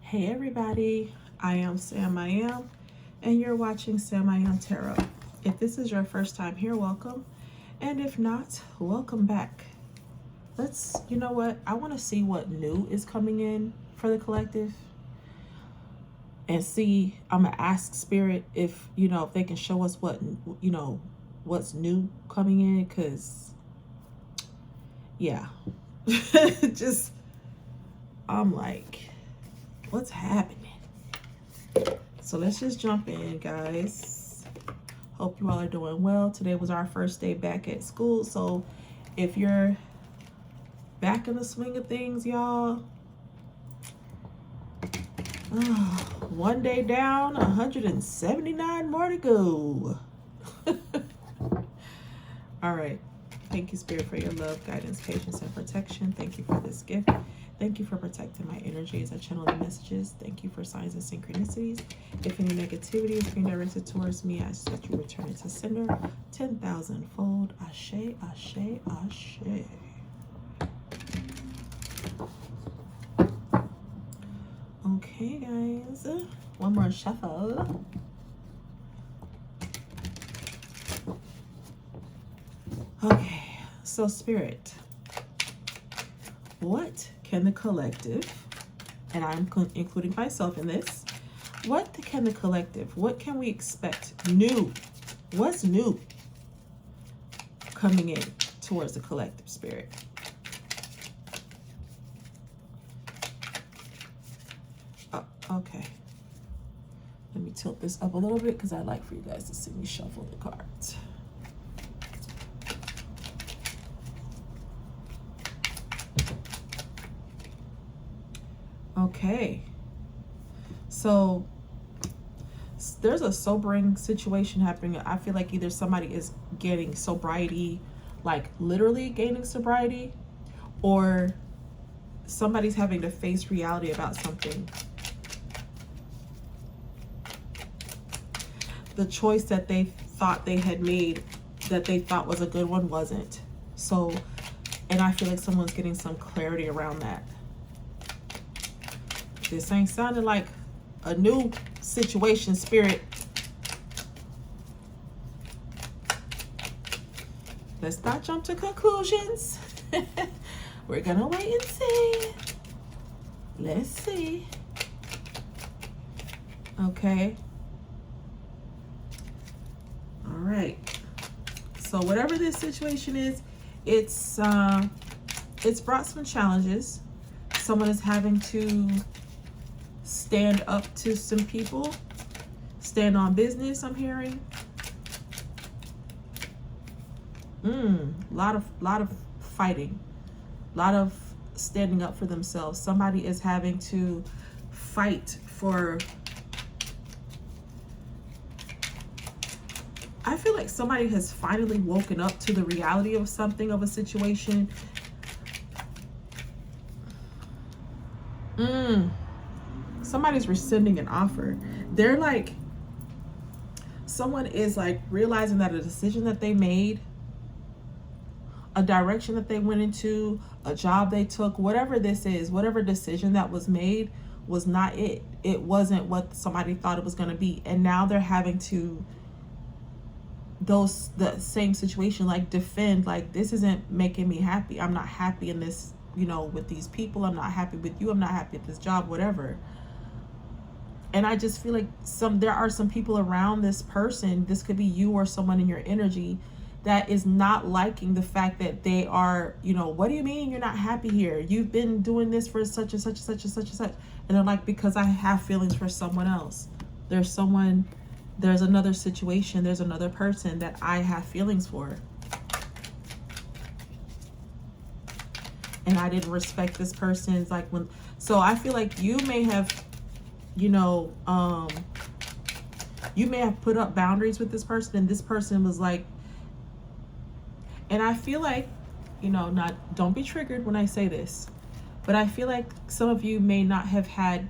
Hey everybody, I am Sam I Am, and you're watching Sam I Am Tarot. If this is your first time here, welcome. And if not, welcome back. You know what? I want to see what new is coming in for the collective. And see, I'm going to ask Spirit if they can show us what's new coming in. Because, yeah. Just, I'm like, what's happening? So let's just jump in, guys. Hope you all are doing well. Today was our first day back at school. So if you're back in the swing of things, y'all, one day down, 179 more to go. All right. Thank you, Spirit, for your love, guidance, patience, and protection. Thank you for this gift. Thank you for protecting my energy as I channel the messages. Thank you for signs and synchronicities. If any negativity is being directed towards me, I ask that you return it to sender 10,000-fold. Ashe, ashe, ashe. Okay, guys. One more shuffle. Okay, so Spirit, what can the collective, and I'm including myself in this, what can the collective, what can we expect new? What's new coming in towards the collective, Spirit? Oh, okay. Let me tilt this up a little bit because I like for you guys to see me shuffle the cards. Okay, so there's a sobering situation happening. I feel like either somebody is getting sobriety, like literally gaining sobriety, or somebody's having to face reality about something. The choice that they thought they had made, that they thought was a good one, wasn't. So, and I feel like someone's getting some clarity around that. This ain't sounding like a new situation, Spirit. Let's not jump to conclusions. We're gonna wait and see. Let's see. Okay. All right. So whatever this situation is, it's brought some challenges. Someone is having to stand up to some people, stand on business, I'm hearing. Lot of fighting, lot of standing up for themselves. Somebody is having to fight for, I feel like somebody has finally woken up to the reality of something, of a situation. Somebody's rescinding an offer. They're like, someone is like realizing that a decision that they made, a direction that they went into, a job they took, whatever this is, whatever decision that was made was not it. It wasn't what somebody thought it was going to be. And now they're having to, the same situation, like defend, like, this isn't making me happy. I'm not happy in this, with these people. I'm not happy with you. I'm not happy at this job, whatever. And I just feel like there are some people around this person, this could be you or someone in your energy, that is not liking the fact that they are, what do you mean you're not happy here? You've been doing this for such and such and such and such and such. And they're like, because I have feelings for someone else. There's another situation, there's another person that I have feelings for. And I didn't respect this person's, so I feel like you may have, you may have put up boundaries with this person, and this person was like, and I feel like, don't be triggered when I say this, but I feel like some of you may have had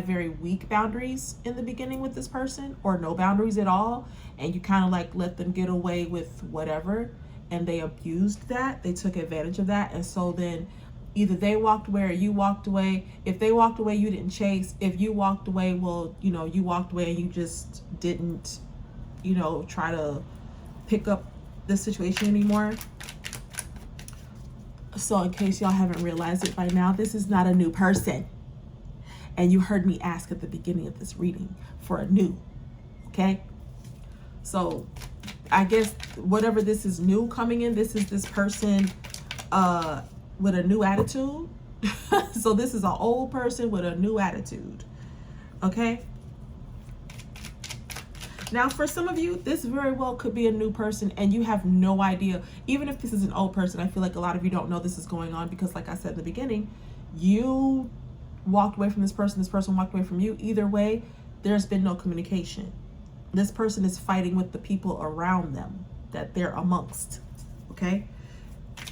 very weak boundaries in the beginning with this person, or no boundaries at all, and you kind of like let them get away with whatever, and they abused that, they took advantage of that, and so then Either they walked away or you walked away. If they walked away, you didn't chase. If you walked away, well, you know, you walked away and you just didn't, you know, try to pick up the situation anymore. So in case y'all haven't realized it by now, this is not a new person. And you heard me ask at the beginning of this reading for a new, okay? So I guess whatever this is new coming in, this is this person with a new attitude. So this is an old person with a new attitude, okay? Now, for some of you, this very well could be a new person and you have no idea. Even if this is an old person, I feel like a lot of you don't know this is going on because, like I said in the beginning, you walked away from this person walked away from you. Either way, there's been no communication. This person is fighting with the people around them that they're amongst, okay?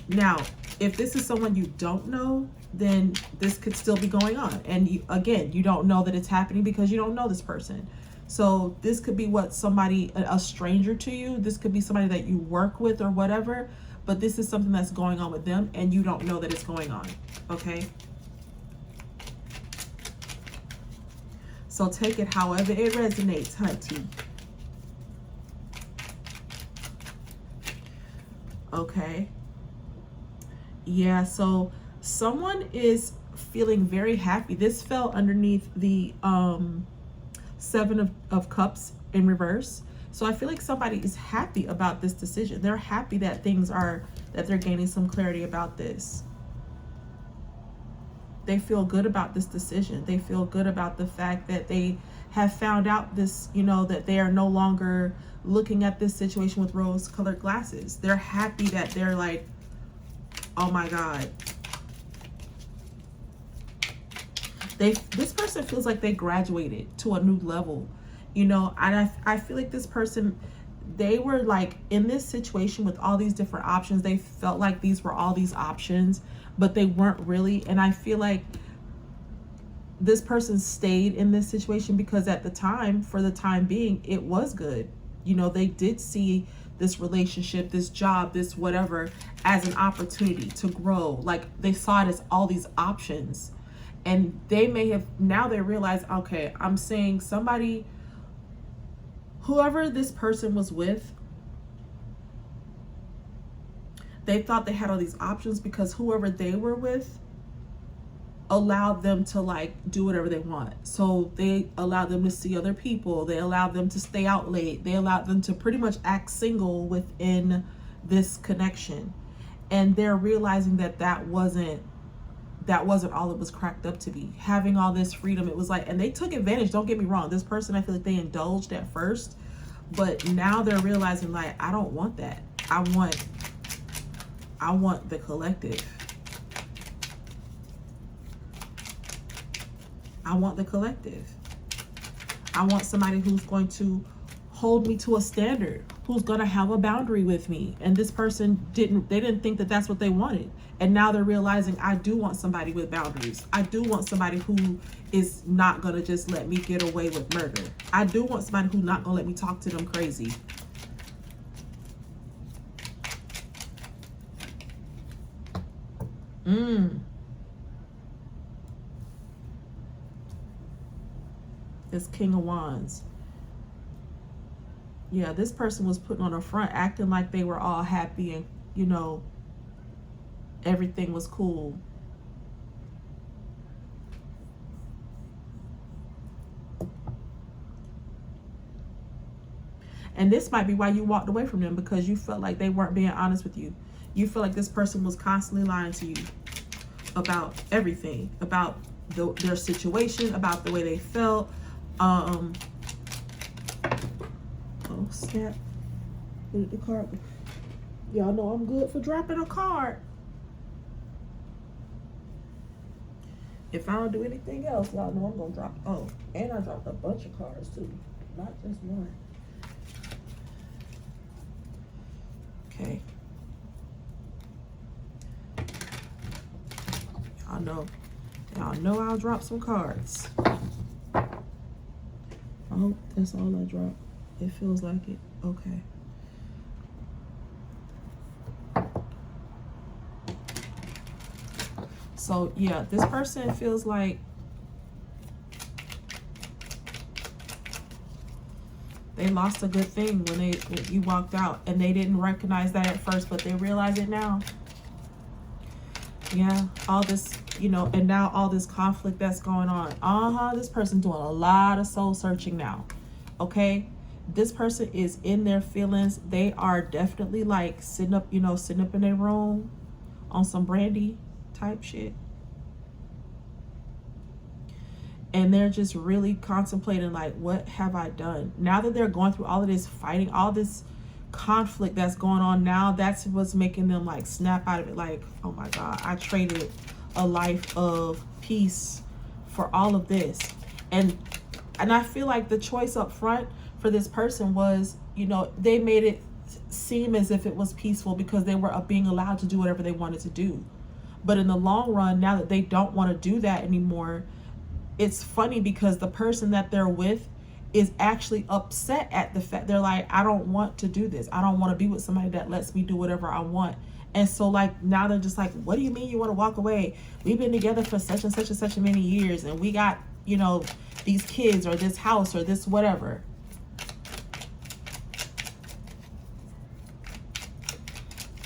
Now, if this is someone you don't know, then this could still be going on. And you, again, you don't know that it's happening because you don't know this person. So this could be what somebody, a stranger to you. This could be somebody that you work with or whatever, but this is something that's going on with them and you don't know that it's going on, okay? So take it however it resonates, hunty. Okay. Yeah, so someone is feeling very happy. This fell underneath the Seven of Cups in reverse. So I feel like somebody is happy about this decision. They're happy that that they're gaining some clarity about this. They feel good about this decision. They feel good about the fact that they have found out this, you know, that they are no longer looking at this situation with rose-colored glasses. They're happy that they're like, oh my God. This person feels like they graduated to a new level, you know. And I feel like this person, they were like in this situation with all these different options. They felt like these were all these options, but they weren't really. And I feel like this person stayed in this situation because at the time, for the time being, it was good. You know, they did see this relationship, this job, this whatever, as an opportunity to grow. Like they saw it as all these options. And they may have, now they realize, okay, I'm saying somebody, whoever this person was with, they thought they had all these options because whoever they were with allowed them to like do whatever they want. So they allowed them to see other people. They allowed them to stay out late. They allowed them to pretty much act single within this connection. And they're realizing that that wasn't all it was cracked up to be. Having all this freedom, it was like, and they took advantage, don't get me wrong. This person, I feel like they indulged at first, but now they're realizing like, I don't want that. I want the collective. I want the collective. I want somebody who's going to hold me to a standard, who's going to have a boundary with me. And this person didn't think that that's what they wanted. And now they're realizing I do want somebody with boundaries. I do want somebody who is not going to just let me get away with murder. I do want somebody who's not going to let me talk to them crazy. It's King of Wands. Yeah, this person was putting on a front, acting like they were all happy and, you know, everything was cool. And this might be why you walked away from them, because you felt like they weren't being honest with you. You feel like this person was constantly lying to you about everything, about their situation, about the way they felt. Oh snap! Where did the card go? Y'all know I'm good for dropping a card. If I don't do anything else, y'all know I'm gonna drop. Oh, and I dropped a bunch of cards too, not just one. Okay. Y'all know I'll drop some cards. Oh, that's all I dropped. It feels like it. Okay. So yeah, this person feels like they lost a good thing when you walked out, and they didn't recognize that at first, but they realize it now. Yeah, all this, you know, and now all this conflict that's going on. This person doing a lot of soul searching now. Okay, this person is in their feelings. They are definitely like sitting up in their room on some brandy type shit. And they're just really contemplating, like, what have I done? Now that they're going through all of this fighting, all this conflict that's going on now, that's what's making them like snap out of it. Like, oh my God, I traded a life of peace for all of this. And I feel like the choice up front for this person was, you know, they made it seem as if it was peaceful because they were being allowed to do whatever they wanted to do. But in the long run, now that they don't want to do that anymore, it's funny because the person that they're with is actually upset at the fact, they're like, I don't want to do this. I don't want to be with somebody that lets me do whatever I want. And so like now they're just like, what do you mean you want to walk away? We've been together for such and such and such many years, and we got, you know, these kids or this house or this whatever.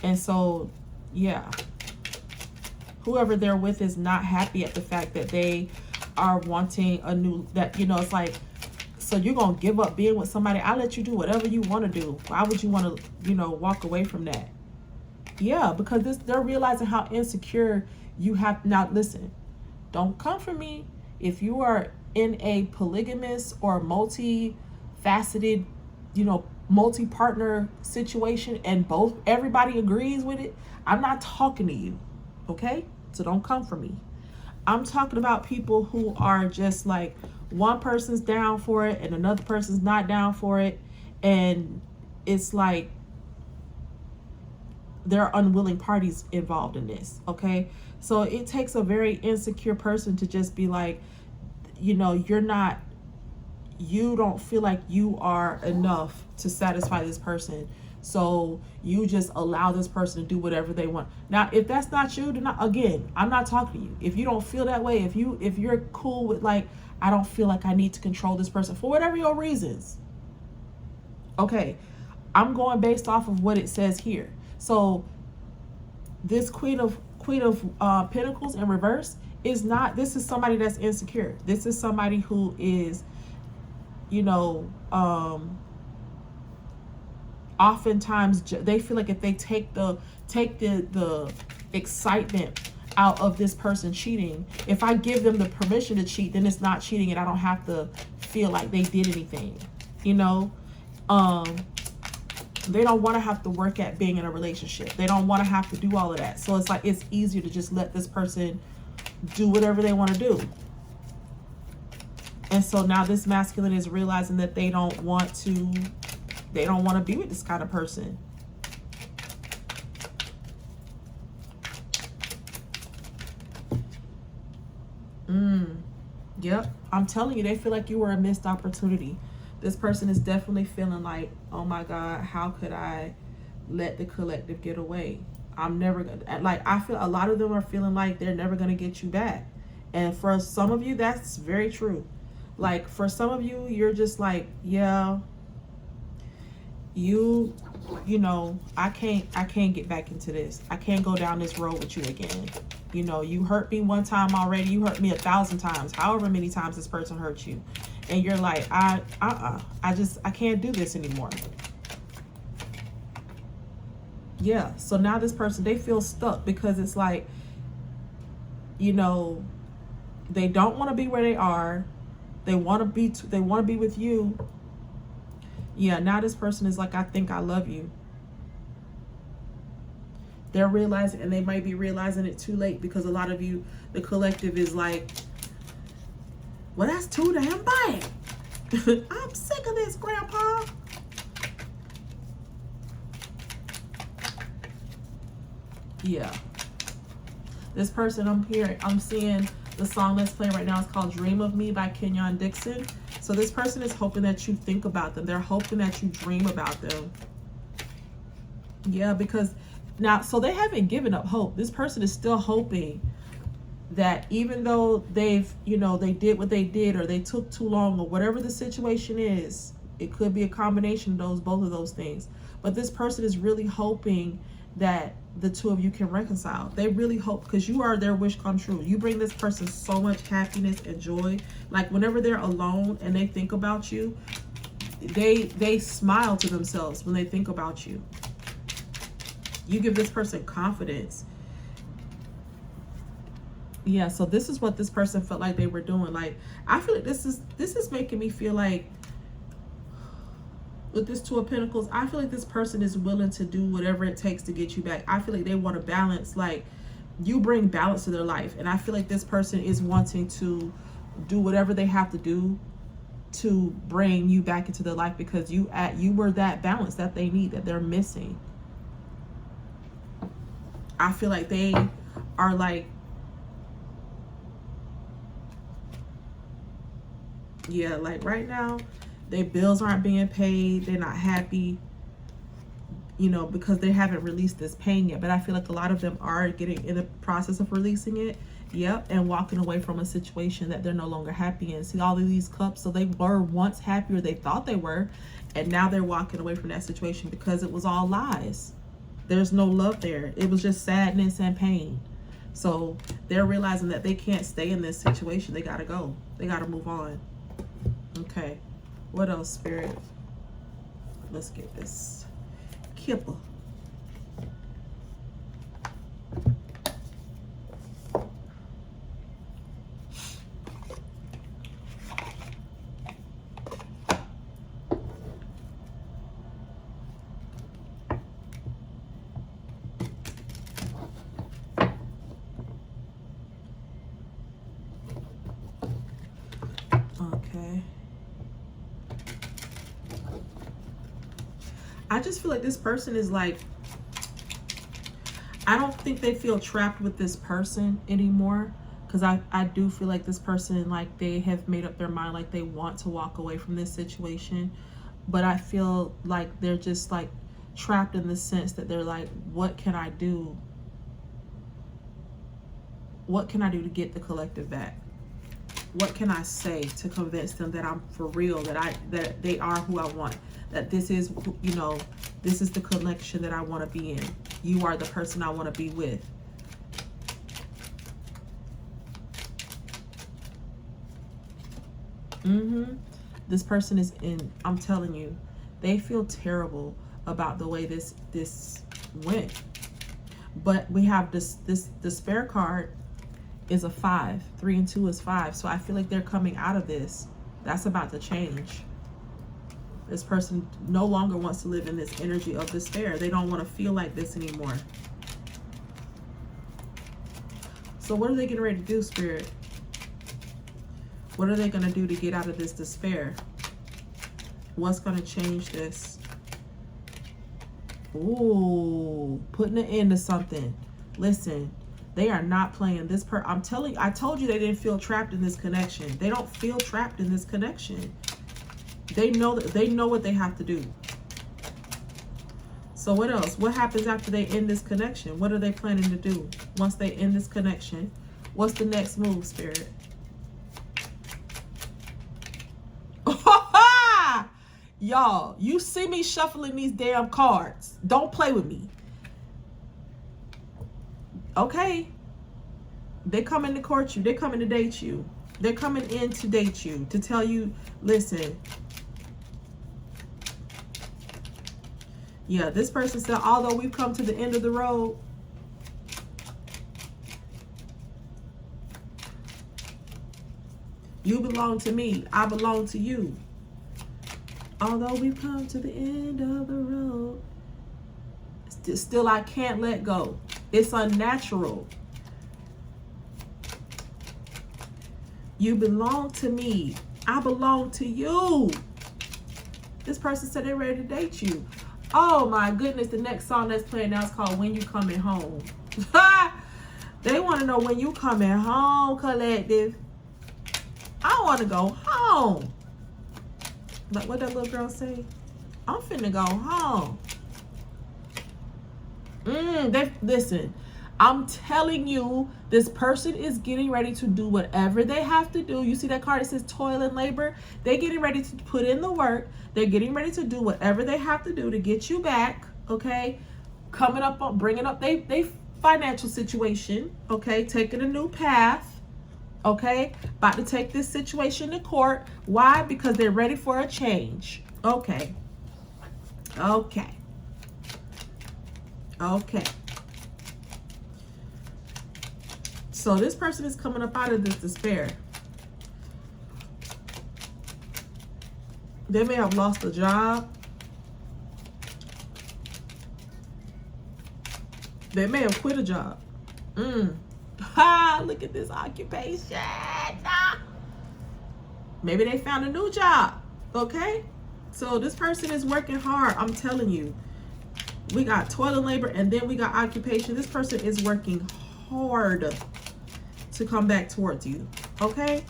And so yeah, whoever they're with is not happy at the fact that they are wanting a new, that, you know, it's like, so you're going to give up being with somebody? I let you do whatever you want to do. Why would you want to, you know, walk away from that? Yeah, because they're realizing how insecure you have. Now, listen, don't come for me. If you are in a polygamous or multi-faceted, you know, multi-partner situation and everybody agrees with it, I'm not talking to you. Okay? So don't come for me. I'm talking about people who are just like, one person's down for it and another person's not down for it. And it's like there are unwilling parties involved in this. Okay. So it takes a very insecure person to just be like, you know, you don't feel like you are enough to satisfy this person. So you just allow this person to do whatever they want. Now, if that's not you, then again, I'm not talking to you. If you don't feel that way, if you're cool with like, I don't feel like I need to control this person for whatever your reasons. Okay, I'm going based off of what it says here. So this Queen of Pentacles in reverse is not. This is somebody that's insecure. This is somebody who is, you know, oftentimes they feel like if they take the excitement out of this person cheating, if I give them the permission to cheat, then it's not cheating and I don't have to feel like they did anything, you know. They don't want to have to work at being in a relationship. They don't want to have to do all of that. So it's like it's easier to just let this person do whatever they want to do. And so now this masculine is realizing that they don't want to be with this kind of person. Yep. I'm telling you, they feel like you were a missed opportunity. This person is definitely feeling like, oh my God, how could I let the collective get away? I'm never gonna, like, I feel a lot of them are feeling like they're never gonna get you back. And for some of you, that's very true. Like for some of you, you're just like, yeah, you know, I can't get back into this. I can't go down this road with you again. You know, you hurt me one time already. You hurt me 1,000 times, however many times this person hurt you. And you're like, I can't do this anymore. Yeah. So now this person, they feel stuck because it's like, you know, they don't want to be where they are. They want to be with you. Yeah, now this person is like, I think I love you. They're realizing, and they might be realizing it too late because a lot of you, the collective is like, well, that's too damn bad. I'm sick of this, Grandpa. Yeah. This person I'm seeing the song that's playing right now is called Dream of Me by Kenyon Dixon. So this person is hoping that you think about them. They're hoping that you dream about them. Yeah, because now, so they haven't given up hope. This person is still hoping that even though they've, you know, they did what they did, or they took too long, or whatever the situation is, it could be a combination of those, both of those things. But this person is really hoping that the two of you can reconcile. They really hope, because you are their wish come true. You bring this person so much happiness and joy. Like whenever they're alone and they think about you, they smile to themselves when they think about you. You give this person confidence. Yeah, so this is what this person felt like they were doing. Like, I feel like this is making me feel like, with this Two of Pentacles, I feel like this person is willing to do whatever it takes to get you back. I feel like they want to balance, like, you bring balance to their life. And I feel like this person is wanting to do whatever they have to do to bring you back into their life, because you were that balance that they need, that they're missing. I feel like they are like, yeah, like right now, their bills aren't being paid. They're not happy, you know, because they haven't released this pain yet. But I feel like a lot of them are getting in the process of releasing it. Yep. And walking away from a situation that they're no longer happy in. See all of these cups. So they were once happy, or they thought they were. And now they're walking away from that situation because it was all lies. There's no love there. It was just sadness and pain. So they're realizing that they can't stay in this situation. They got to go. They got to move on. Okay. What else, Spirit? Let's get this. Kipper. Okay. I just feel like this person is like, I don't think they feel trapped with this person anymore, because I do feel like this person, like, they have made up their mind, like they want to walk away from this situation. But I feel like they're just like trapped in the sense that they're like, what can I do? What can I do to get the collective back? What can I say to convince them that I'm for real, that they are who I want, that this is, you know, this is the connection that I want to be in. You are the person I want to be with. This person is in, I'm telling you, they feel terrible about the way this went. But we have this despair card is a 5. 3 and 2 is 5. So I feel like they're coming out of this. That's about to change. This person no longer wants to live in this energy of despair. They don't want to feel like this anymore. So what are they getting ready to do, Spirit? What are they going to do to get out of this despair? What's going to change this? Ooh, putting an end to something. Listen, they are not playing this I'm telling you, I told you they didn't feel trapped in this connection. They don't feel trapped in this connection. They know what they have to do. So what else? What happens after they end this connection? What are they planning to do once they end this connection? What's the next move, Spirit? Y'all, you see me shuffling these damn cards. Don't play with me. Okay. They're coming to court you. They're coming to date you. They're coming in to date you, to tell you, listen. Yeah, this person said, although we've come to the end of the road, you belong to me. I belong to you. Although we've come to the end of the road, still I can't let go. It's unnatural. You belong to me. I belong to you. This person said they're ready to date you. Oh my goodness, the next song that's playing now is called When You Coming Home. They want to know when you coming home, collective. I want to go home. Like what that little girl say? I'm finna go home. Listen, I'm telling you, this person is getting ready to do whatever they have to do. You see that card? It says toil and labor. They're getting ready to put in the work. They're getting ready to do whatever they have to do to get you back, okay? Coming up on, bringing up they financial situation, okay? Taking a new path, okay? About to take this situation to court. Why? Because they're ready for a change. Okay. Okay. Okay. So this person is coming up out of this despair. They may have lost a job. They may have quit a job. Ha! Look at this occupation. Maybe they found a new job. Okay? So this person is working hard. I'm telling you. We got toil and labor, and then we got occupation. This person is working hard to come back towards you. Okay?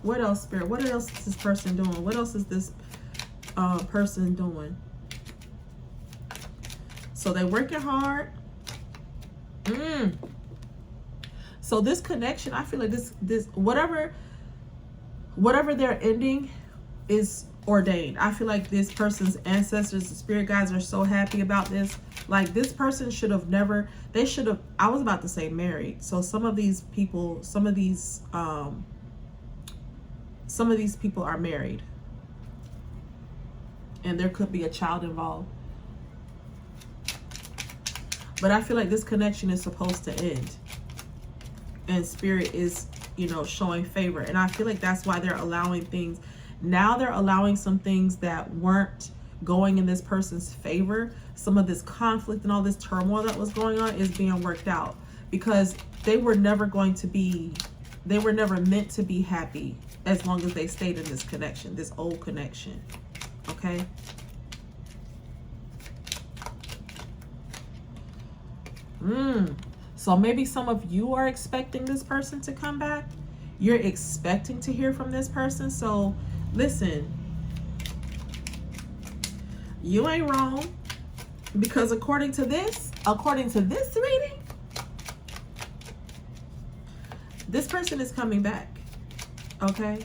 What else, Spirit? What else is this person doing? What else is this person doing? So they're working hard. So this connection, I feel like this whatever they're ending is ordained. I feel like this person's ancestors, the spirit guides, are so happy about this. Like, this person should have never, they should have, I was about to say married. So some of these people, some of these people are married, and there could be a child involved. But I feel like this connection is supposed to end, and spirit is, you know, showing favor. And I feel like that's why they're allowing things. Now they're allowing some things that weren't going in this person's favor. Some of this conflict and all this turmoil that was going on is being worked out, because they were never meant to be happy as long as they stayed in this connection, this old connection. Okay? So maybe some of you are expecting this person to come back. You're expecting to hear from this person. So listen, you ain't wrong, because according to this reading, this person is coming back. Okay?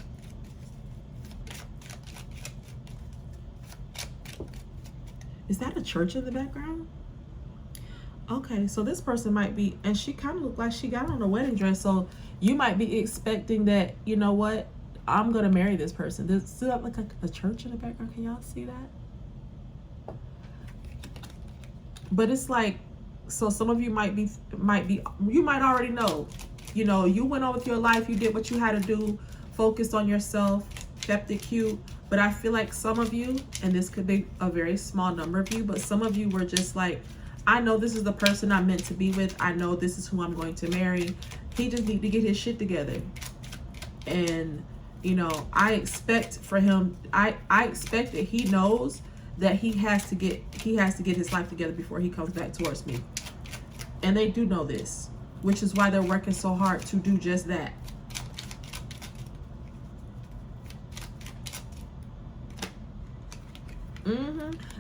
Is that a church in the background? Okay, so this person might be, and she kind of looked like she got on a wedding dress. So you might be expecting that, you know what, I'm going to marry this person. Does that look like a church in the background? Can y'all see that? But it's like, so some of you might be, you might already know, you know, you went on with your life. You did what you had to do, focused on yourself, kept it cute. But I feel like some of you, and this could be a very small number of you, but some of you were just like, I know this is the person I'm meant to be with. I know this is who I'm going to marry. He just needs to get his shit together. And, you know, I expect for him, I expect that he knows that he has to get his life together before he comes back towards me. And they do know this, which is why they're working so hard to do just that.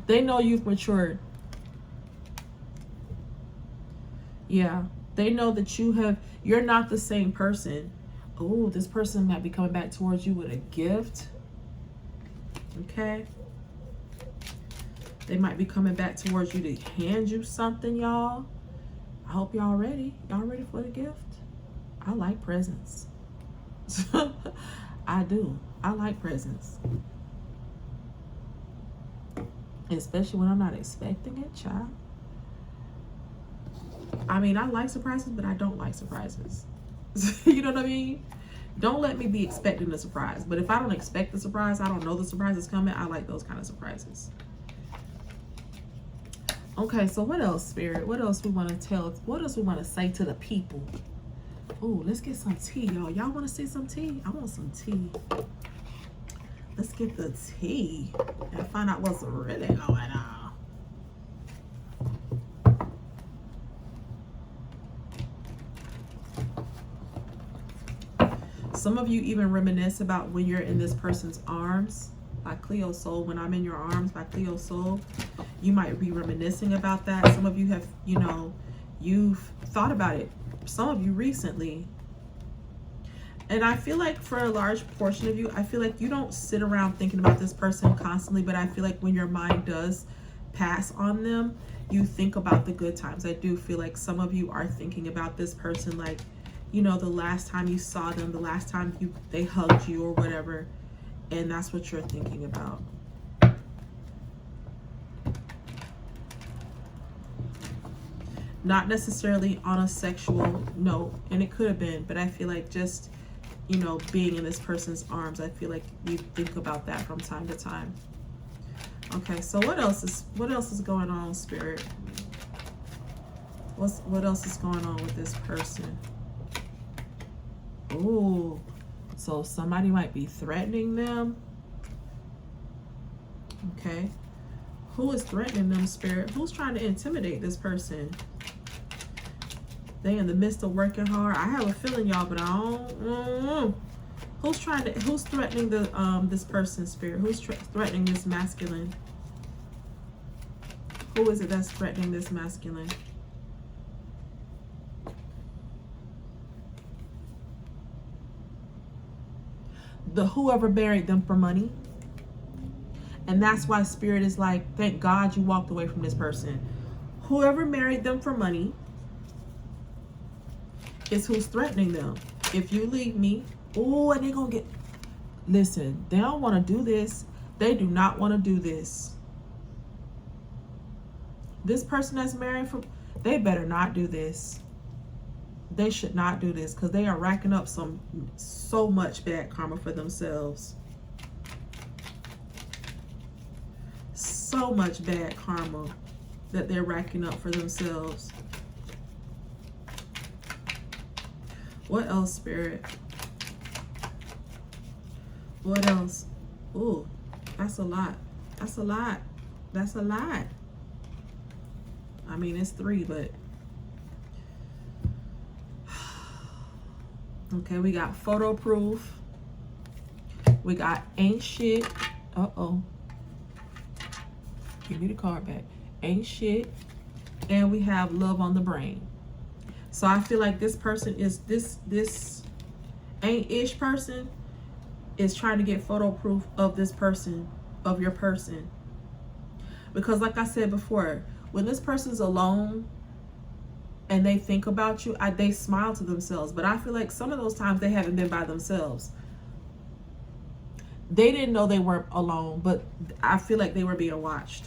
They know you've matured. Yeah, they know that you're not the same person. Oh, this person might be coming back towards you with a gift. Okay. They might be coming back towards you to hand you something, y'all. I hope y'all ready. Y'all ready for the gift? I like presents. I do. I like presents. Especially when I'm not expecting it, child. I mean, I like surprises, but I don't like surprises. You know what I mean? Don't let me be expecting the surprise. But if I don't expect the surprise, I don't know the surprise is coming, I like those kind of surprises. Okay, so what else, Spirit? What else we want to tell? What else we want to say to the people? Oh, let's get some tea, y'all. Y'all want to see some tea? I want some tea. Let's get the tea and find out what's really going on. Some of you even reminisce about when you're in this person's arms by Cleo Soul. When I'm in your arms by Cleo Soul, you might be reminiscing about that. Some of you have, you know, You've thought about it, some of you recently. And I feel like for a large portion of you, I feel like you don't sit around thinking about this person constantly, but I feel like when your mind does pass on them, you think about the good times. I do feel like some of you are thinking about this person, like, you know, the last time you saw them, the last time they hugged you or whatever, and that's what you're thinking about. Not necessarily on a sexual note, and it could have been, but I feel like just, you know, being in this person's arms, I feel like you think about that from time to time. Okay, so what else is going on, Spirit? What else is going on with this person? Ooh, so somebody might be threatening them. Okay, who is threatening them, Spirit? Who's trying to intimidate this person? They in the midst of working hard. I have a feeling, y'all, but I don't. Who's threatening this person, Spirit? Who's threatening this masculine? Who is it that's threatening this masculine? Whoever married them for money. And that's why Spirit is like, thank God you walked away from this person. Whoever married them for money is who's threatening them. If you leave me, oh, and they're gonna get, listen, they don't want to do this. They do not want to do this. This person that's married for, they better not do this. They should not do this, because they are racking up so much bad karma for themselves. So much bad karma that they're racking up for themselves. What else, Spirit? What else? Ooh, that's a lot. That's a lot. That's a lot. I mean, it's 3, but okay, we got photo proof. We got ain't shit. Uh-oh. Give me the card back. Ain't shit. And we have love on the brain. So I feel like this person is this ain't-ish person is trying to get photo proof of this person, of your person. Because like I said before, when this person's alone and they think about you, they smile to themselves. But I feel like some of those times they haven't been by themselves. They didn't know they weren't alone, but I feel like they were being watched.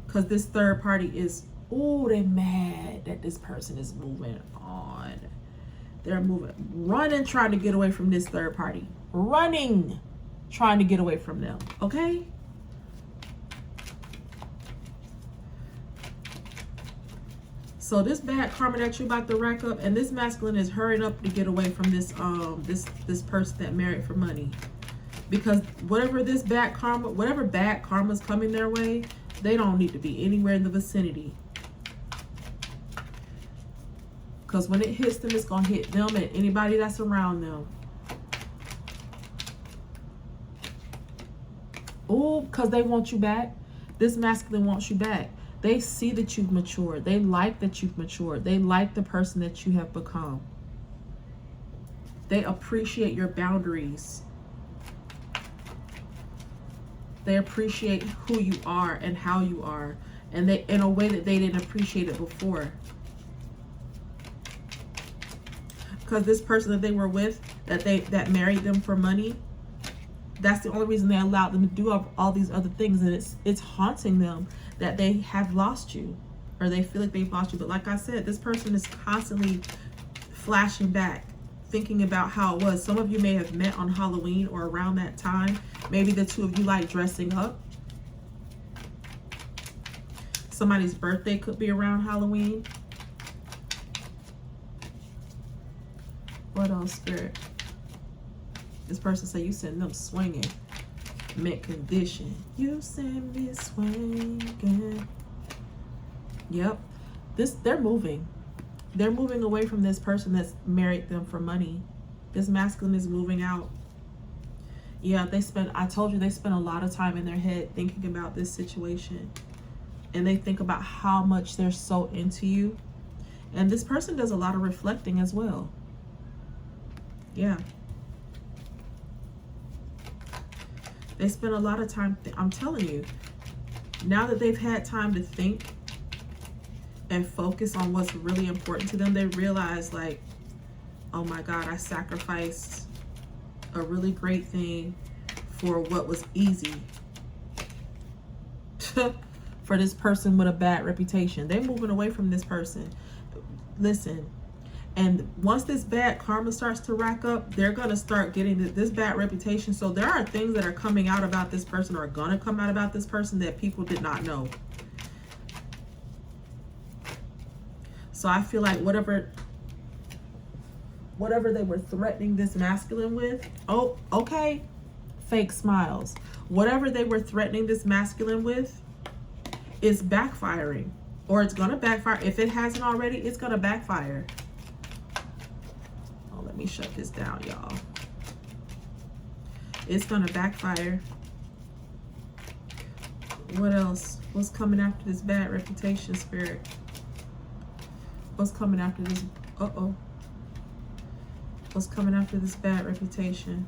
Because this third party is, oh, they're mad that this person is moving on. They're running, trying to get away from this third party. Running, trying to get away from them, okay? So this bad karma that you're about to rack up, and this masculine is hurrying up to get away from this this person that married for money. Because whatever bad karma's coming their way, they don't need to be anywhere in the vicinity. Because when it hits them, it's going to hit them and anybody that's around them. Oh, because they want you back. This masculine wants you back. They see that you've matured. They like that you've matured. They like the person that you have become. They appreciate your boundaries. They appreciate who you are and how you are. And they, in a way that they didn't appreciate it before. Because this person that they were with, that married them for money, that's the only reason they allowed them to do all these other things. And it's haunting them that they have lost you, or they feel like they've lost you. But like I said, this person is constantly flashing back, thinking about how it was. Some of you may have met on Halloween or around that time. Maybe the two of you like dressing up. Somebody's birthday could be around Halloween. What else, Spirit? This person say you send them swinging. Mint condition. You send me swinging. Yep. They're moving. They're moving away from this person that's married them for money. This masculine is moving out. Yeah, I told you they spend a lot of time in their head thinking about this situation. and they think about how much they're so into you. And this person does a lot of reflecting as well. Yeah. They spend a lot of time, I'm telling you, now that they've had time to think and focus on what's really important to them, they realize like, oh my God, I sacrificed a really great thing for what was easy for this person with a bad reputation. They're moving away from this person. Listen, and once this bad karma starts to rack up, they're going to start getting this bad reputation. So there are things that are coming out about this person, or are going to come out about this person, that people did not know. So I feel like whatever they were threatening this masculine with, oh, okay, fake smiles. Whatever they were threatening this masculine with is backfiring, or it's going to backfire. If it hasn't already, it's going to backfire. Oh, let me shut this down, y'all. It's going to backfire. What else? What's coming after this bad reputation, Spirit? What's coming after this? Uh-oh. What's coming after this bad reputation?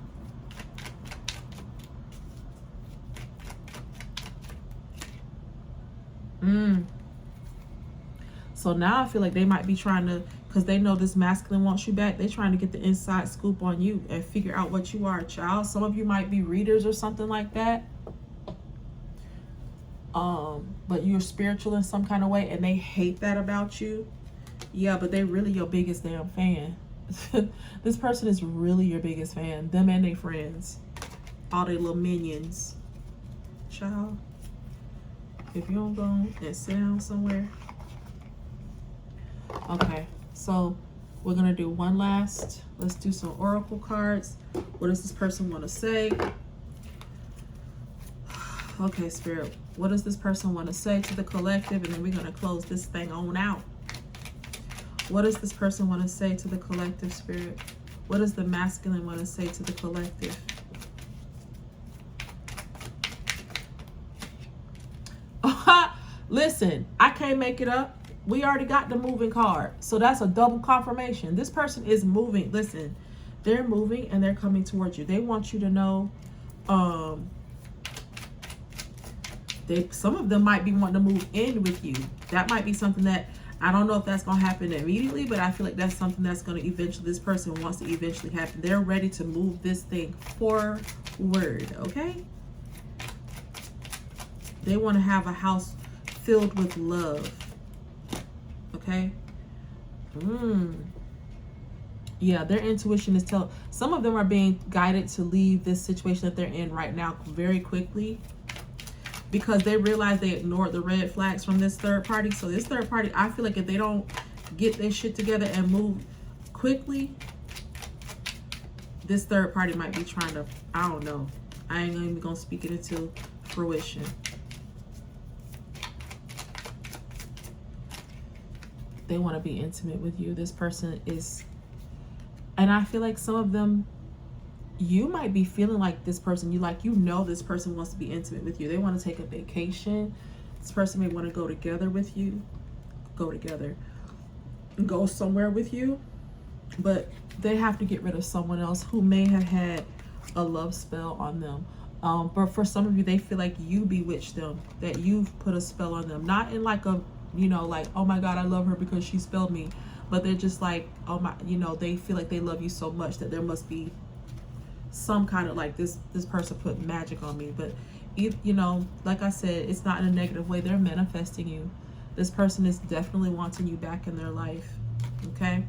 So now I feel like they might be trying to, because they know this masculine wants you back, they're trying to get the inside scoop on you and figure out what you are, child. Some of you might be readers or something like that. But you're spiritual in some kind of way, and they hate that about you. Yeah, but they really your biggest damn fan. This person is really your biggest fan. Them and their friends. All their little minions. Child, if you don't go and sit down somewhere. Okay, so we're going to do one last. Let's do some oracle cards. What does this person want to say? Okay, Spirit. What does this person want to say to the collective? And then we're going to close this thing on out. What does this person want to say to the collective, Spirit? What does the masculine want to say to the collective? Listen, I can't make it up. We already got the moving card. So that's a double confirmation. This person is moving. Listen, they're moving and they're coming towards you. They want you to know, some of them might be wanting to move in with you. That might be something that, I don't know if that's going to happen immediately, but I feel like that's something that's going to eventually, this person wants to eventually happen. They're ready to move this thing forward, okay? They want to have a house filled with love, okay? Yeah, their intuition is telling. Some of them are being guided to leave this situation that they're in right now very quickly, because they realize they ignored the red flags from this third party. So this third party, I feel like if they don't get their shit together and move quickly, this third party might be trying to, I don't know. I ain't even gonna speak it into fruition. They want to be intimate with you. This person is, and I feel like some of them, you might be feeling like this person, you know this person wants to be intimate with you. They want to take a vacation. This person may want to go together with you, go somewhere with you, but they have to get rid of someone else who may have had a love spell on them. But for some of you, they feel like you bewitched them, that you've put a spell on them, not in like a, like, oh my God, I love her because she spelled me, but they're just like, oh my, they feel like they love you so much that there must be some kind of like this person put magic on me. But like I said, it's not in a negative way. They're manifesting you. This person is definitely wanting you back in their life. Okay.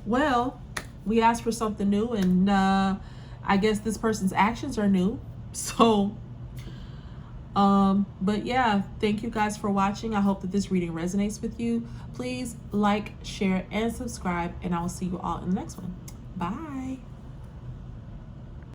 Well, we asked for something new, and I guess this person's actions are new. So but yeah, thank you guys for watching. I hope that this reading resonates with you. Please like, share, and subscribe, and I will see you all in the next one. Bye.